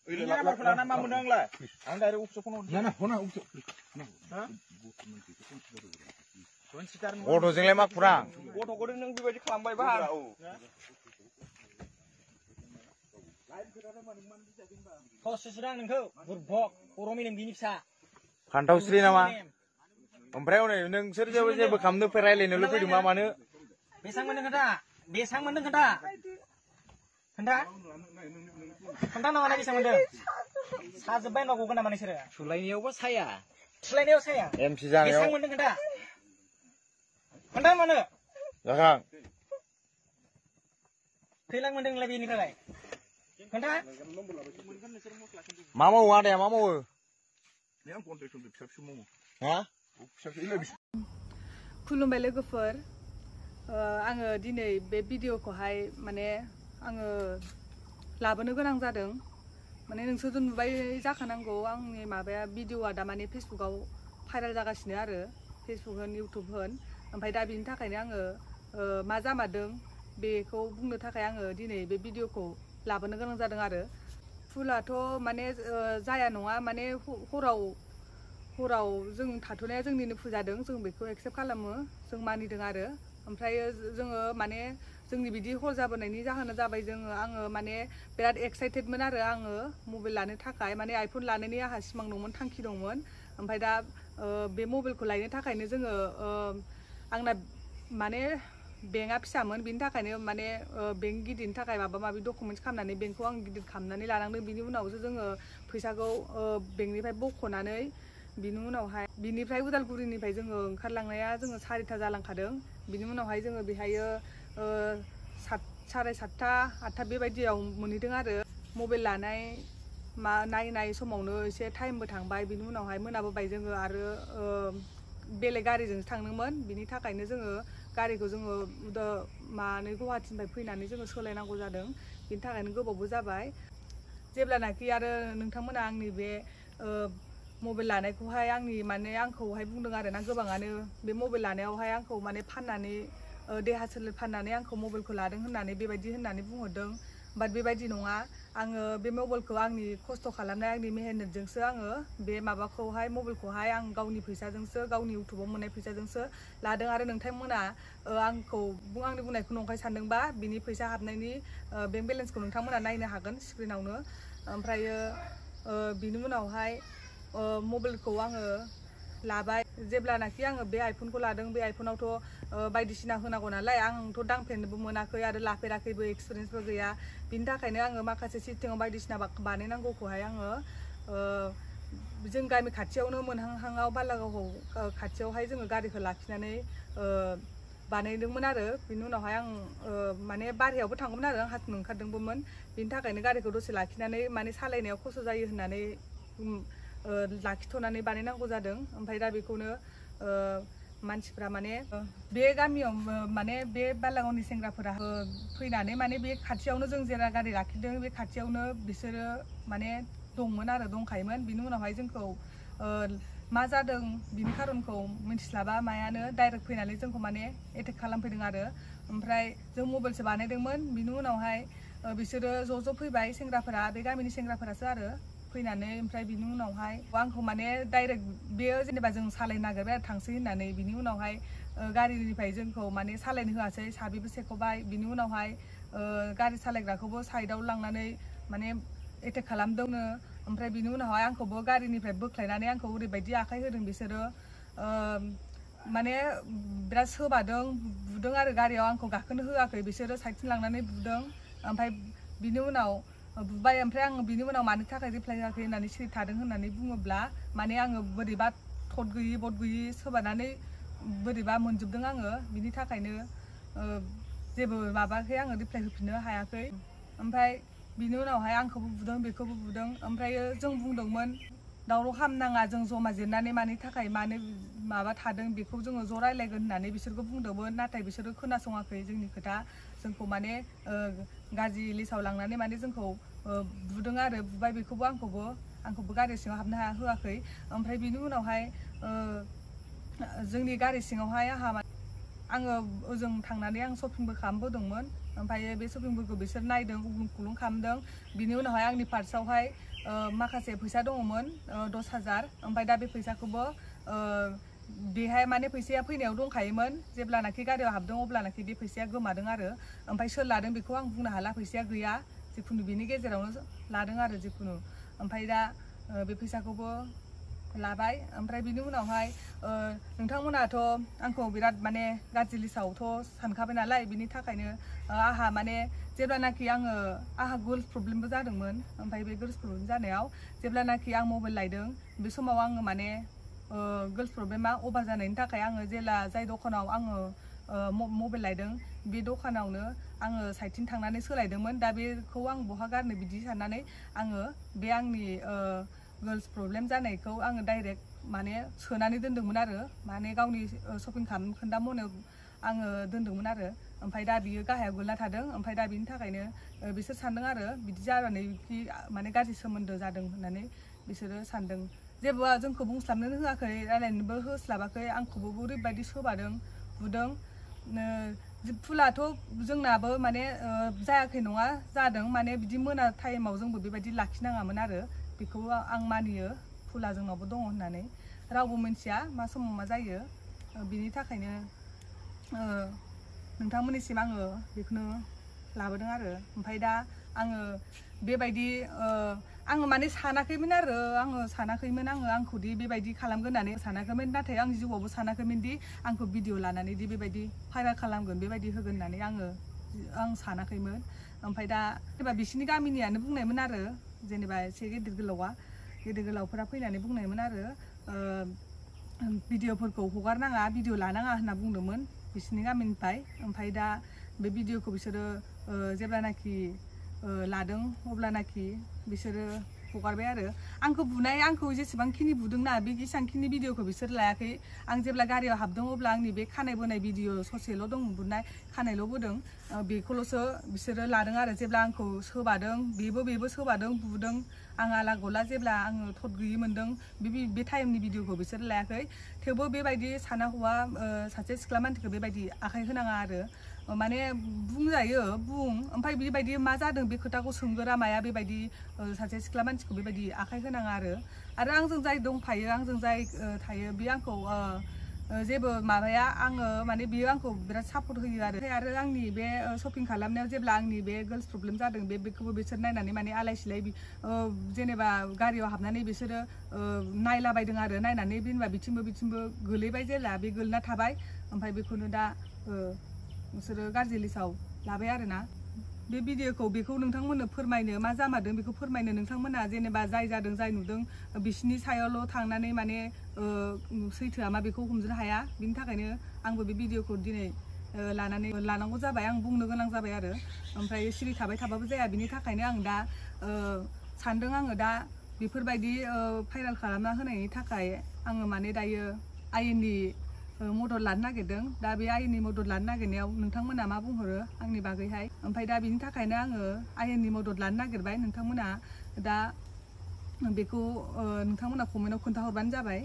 Ini nama pula nama menang lah. Anda ada upso kono. Mana kono upso. Auto jeng lemak kurang. Auto kau neng bebaji kelambai bahan. Kau sesudah nengkau berbok. Oromi neng bini sa. Kantau sri nama. Omprai one neng seri jauh jauh bekam nu perai lene lebih di mana mana. Besang mana kata? Besang mana kata? Kata? Kata nama lagi sama dia. Sahaja nak guna mana sih? Sulaini apa saya? Sulaini apa saya? MC jangan. Besang mana kata? Kata mana? Jangan. Hilang mana lebih ini kali? Kata? Mama ada ya mama. Yang kontak untuk siapa semua? Hah? खुलुमबाय लोगोफोर आङो दिनै बे भिडिअखौहाय माने आङो लाबोनो गोनां जादों माने नोंसोरथ' नुबाय जाखानांगौ आंनि माबाया भिडिअआ दा माने फेसबुकआव भाइरेल जागासिनो आरो फेसबुक होन इउटुब होन ओमफ्राय दा बिनि थाखायनो आङो मा जामारदों बेखौ बुंनो थाखाय आङो दिनै बे भिडिअखौ लाबोनो गोनां जादों आरो फुलाथ' माने जाया नङा माने हराव जों थाथ'नाया जोंनिनो फुजादों जों बेखौ एक्सेप्ट खालामो जों मानिदों आरो ओमफ्राय जोङो माने जोंनि बिदि हर जाबोनायनि जाहोना जाबाय आङो माने बिराद एक्साइटेडमोन आरो आङो मबाइल लानो थाखाय माने आइफन लानायनि आंहा सिमां दंमोन थांखि दंमोन ओमफ्राय दा बे मबाइलखौ लायनो थाखायनो जोङो आंना माने बेंकआ फिसामोन बिनि थाखायनो माने बेंक गिदिरनि थाखाय माबा माबि डकुमेन्टस खालामनानै बेंकखौ आं गिदिर खालामनानै लानांदों बिनि उनावसो जोङो फैसाखौ बेंकनिफ्राय बख'नानै बिनि उनावहाय बिनिफ्राय उदालगुरिनिफ्राय जोङो ओंखारलांनाया जोङो 4टा जालांखादों बिनि उनावहाय जोङो बेहायो 7:30 8टा बेबायदियाव मोनहैदों आरो मबाइल लानाय नायनाय समावनो एसे टाइमबो थांबाय बिनि उनावहाय मोनाबोबाय जोङो आरो बेलेग गारिजोंसो थांदोंमोन बिनि थाखायनो जोङो गारिखौ जोङो गुवाहाटीनिफ्राय फैनानै जोङो सोलायनांगौ जादों बिनि थाखायनो गोबावबो जाबाय जेब्लानाखि आरो नोंथांमोना आंनि बे मबाइल लानायखौहाय माने आंखौहाय बुंदों आरो ना गोबाङानो बे मबाइल लानायावहाय आंखौ माने फाननानै देहा सोलेर फाननानै आंखौ मबाइलखौ लादों होननानै बेबायदि होननानै बुंहरदों बाट बेबायदि नङा आङो बे मबाइलखौ आंनि खस्थ' खालामनाय आंनि मेहनतजोंसो आङो बे माबाखौहाय मबाइलखौहाय आं गावनि फैसाजोंसो गावनि इउटुबाव मोननाय फैसाजोंसो लादों आरो नोंथांमोना आंखौ आंनि बुंनायखौ नंखाय सानदोंबा बिनि फैसा हाबनायनि बेंक बेलेन्सखौ नोंथांमोना नायनो हागोन स्क्रिनावनो ओमफ्रायो बिनि उनावहाय मबाइलखौ आङो लाबाय जेब्लानाखि आङो बे आइफनखौ लादों बे आइफनावथ' बायदिसिना होनांगौ नालाय आंथ' दांफेरनोबो मोनाखै आरो लाफेराखैबो एक्सपिरियेन्सबो गैया बिनि थाखायनो आङो माखासे सिटिङाव बायदिसिना बानायनांगौखौहाय आङो जों गामि खाथियावनो मोनहांहाङाव बालागावखौ खाथियावहाय जोङो गारिखौ लाखिनानै बानायदोंमोन आरो बिनि उनावहाय आं माने बारहायावबो थांगौमोन आरो आं हासुनो ओंखारदोंबोमोन बिनि थाखायनो गारिखौ दसे लाखिनानै माने सालायनायाव खस्थ' जायो होननानै लाखिथ'नानै बानायनांगौ जादों ओमफ्राय दा बेखौनो मानसिफ्रा माने बे गामियाव माने बे बालागावनि सेंग्राफोरा फैनानै माने बे खाथियावनो जों जेरा गारि लाखिदों बे खाथियावनो बिसोरो माने दंमोन आरो दंखायोमोन बिनि उनावहाय जोंखौ मा जादों बिनि खारनखौ मिथिस्लाबा मायानो डाइरेक्ट फैनानै जोंखौ माने एटेक खालामफैदों आरो ओमफ्राय जों मबाइलसो बानायदोंमोन बिनि उनावहाय बिसोरो ज' फैबाय सेंग्राफोरा बे गामिनि सेंग्राफोरासो आरो फैनानै ओमफ्राय बिनि उनावहाय आंखौ माने डाइरेक्ट बेयो जेनेबा जों सालायनो नागिरबाय आरो थांसै होननानै बिनि उनावहाय गारिनिफ्राय जोंखौ माने सालायनो होआसै साबिबो सेख'बाय बिनि उनावहाय गारि सालायग्राखौबो साइडआव लांनानै माने एटेक खालामदोंनो ओमफ्राय बिनि उनावहाय आंखौबो गारिनिफ्राय बोख्लायनानै आंखौ ओरैबायदि आखाइ होदों बिसोरो माने बिराद सोबादों बुदों आरो गारियाव आंखौ गाखोनो होआखै बिसोरो साइडथिं लांनानै बुदों ओमफ्राय बिनि उनाव बुबाय ओमफ्राय आङो बिनि उनाव मानि थाखाय रिप्लाय होआखै होननानै सिरि थादों होननानै बुङोब्ला माने आङो बोरैबा थद गैयि सोबानानै बोरैबा मोनजोबदों आङो बिनि थाखायनो जेबो माबाखै आङो रिप्लाय होफिननो हायाखै ओमफ्राय बिनि उनावहाय आंखौबो बुदों बेखौबो बुदों ओमफ्रायो जों बुंदोंमोन दावराव खालामनाङा जों जमा जिरनानै मानि थाखाय मानो माबा थादों बेखौ जोङो ज' रायलायगोन होननानै बिसोरखौ बुंदोंमोन नाथाय बिसोरो खोनासङाखै जोंनि खोथा जोंखौ माने गाज्रि लिस्टआव लांनानै माने जोंखौ बुदों आरो बुबाय बेखौबो आंखौबो गारि सिङाव हाबनो होआखै ओमफ्राय बिनि उनावहाय जोंनि गारि सिङावहाय आङो ओजों थांनानै आं शपिंबो खालामबोदोंमोन ओमफ्राय बे शपिंफोरखौ बिसोर नायदों उग्लुं खुग्लुं खालामदों बिनि उनावहाय आंनि पार्सआवहाय माखासे फैसा दङमोन 10,000 ओमफ्राय दा बे फैसाखौबो बेहाय माने फैसाया फैनायाव दंखायोमोन जेब्लानाखि गारियाव हाबदों अब्लानाखि बे फैसाया गोमादों आरो ओमफ्राय सोर लादों बेखौ आं बुंनो हाला फैसाया गैया जिखुनु बेनि गेजेरावनो लादों आरो जिखुनु ओमफ्राय दा बे फैसाखौबो लाबाय ओमफ्राय बिनि उनावहाय नोंथांमोनाथ' आंखौ बिराद माने गाज्रि लिस्टआवथ' सानखाबाय नालाय बिनि थाखायनो आहा माने जेब्लानाखि आहा गर्ल्स प्रब्लेमबो जादोंमोन ओमफ्राय बे गर्ल्स प्रब्लेम जानायाव जेब्लानाखि आं मबाइल लायदों बे समाव आङो माने गर्ल्स प्रब्लेमा अभार जानायनि थाखाय आङो जेला जाय दखानाव आङो मबाइल लायदों बे दखानावनो आङो साइडथिं थांनानै सोलायदोंमोन दा बेखौ आं बहा गारनो बिदि साननानै आङो बे आंनि गर्ल्स प्रब्लेम जानायखौ आङो डाइरेक्ट माने सोनानै दोनदोंमोन आरो माने गावनि शपिं खालाम खोन्दा मनायाव आङो दोनदोंमोन आरो ओमफ्राय दा बियो गाहायाव गोलैना थादों ओमफ्राय दा बिनि थाखायनो बिसोर सानदों आरो बिदि जानानै माने गाज्रि सोमोन्दो जादों होननानै बिसोरो सानदों जेबो जोंखौ बुंस्लाबनो होआखै रायलायनोबो होस्लाबाखै आंखौबो ओरैबायदि सोबादों बुदों फुलाथ' जोंनाबो माने जायाखै नङा जादों माने बिदि मोना टाइमाव जोंबो बेबायदि लाखिनाङामोन आरो बेखौ आं मानियो फुला जोंनावबो दङ होननानै रावबो मिन्थिया मा समाव मा जायो बिनि थाखायनो नोंथांमोननिसिम आङो बेखौनो लाबोदों आरो ओमफ्राय दा आङो बेबायदि आङो माने सानाखैमोन आरो आंखौदि बेबायदि खालामगोन होननानै सानाखैमोन नाथाय आं जिउआवबो सानाखैमोन दि आंखौ भिडिअ लानानै दि बेबायदि भाइरेल खालामगोन बेबायदि होगोन होननानै आं सानाखैमोन ओमफ्राय दा जेनेबा बिसिनि गामिनियानो बुंनायमोन आरो जेनेबा एसे गेदेर गोलावफोरा फैनानै बुंनायमोन आरो भिडिअफोरखौ हगारनाङा भिडिअ लानाङा होनना बुंदोंमोन बिसिनि गामिनिफ्राय ओमफ्राय दा बे भिडिअखौ बिसोरो जेब्लानाखि लादों अब्लानाखि बिसोरो हगारबाय आरो आंखौ जेसेबांखिनि बुदोंना बे जेसेबांखिनि भिडिअखौ बिसोर लायाखै आं जेब्ला गारियाव हाबदों अब्ला आंनि बे खानाय बोनाय भिडिअ ससेल' दं बुनाय खानायल' बोदों बेखौल'सो बिसोरो लादों आरो जेब्ला आंखौ सोबादों बेबो सोबादों बुदों आं आला गला जेब्ला आङो थद गैयि मोन्दों बे टाइमनि भिडिअखौ बिसोर लायाखै थेवबो बेबायदि साना हौवा सासे सिख्ला मानसिखौ बेबायदि आखाइ होनाङा आरो माने बुंजायो ओमफ्राय बेबायदि मा जादों बे खोथाखौ सोंगोरा माया बेबायदि सासे सिख्ला मानसिखौ बेबायदि आखाइ होनाङा आरो आंजों जाय दंफायो आंजों जाय थायो बे आंखौ जेबो माबाया आङो माने बियो आंखौ बिराद सापर्ट होयो आरो आंनि बे शपिं खालामनायाव जेब्ला आंनि बे गर्ल्स प्रब्लेम जादों बेखौबो बिसोर नायनानै माने आलाय सिलाय जेनेबा गारियाव हाबनानै बिसोरो नायलाबायदों आरो नायनानै जेनेबा बिथिंबो गोलैबाय जेला बे गोलैना थाबाय ओमफ्राय बेखौनो दा बिसोरो गाज्रि लिस्टआव लाबाय आरोना बे भिडिअखौ बेखौ नोंथांमोननो फोरमायनो मा जामारदों बेखौ फोरमायनो नोंथांमोना जेनेबा जाय जादों जाय नुदों बिसिनि सायावल' थांनानै माने सैथोआ मा बेखौ हमजोबनो हाया बिनि थाखायनो आंबो बे भिडिअखौ दिनै लानांगौ जाबाय आं बुंनो गोनां जाबाय आरो ओमफ्राय सिरि थाबाय थाबाबो जाया बिनि थाखायनो आं दा सानदों आङो दा बेफोरबायदि भाइरेल खालामना होनायनि थाखाय आङो माने दायो आयेननि मदद लानो नागिरदों दा बे आयेननि मदद लानो नागिरनायाव नोंथांमोना मा बुंहरो आंनि बागैहाय ओमफ्राय दा बिनि थाखायनो आङो आयेननि मदद लानो नागिरबाय नोंथांमोना दा बेखौ नोंथांमोना कमेन्टआव खोन्थाहरबानो जाबाय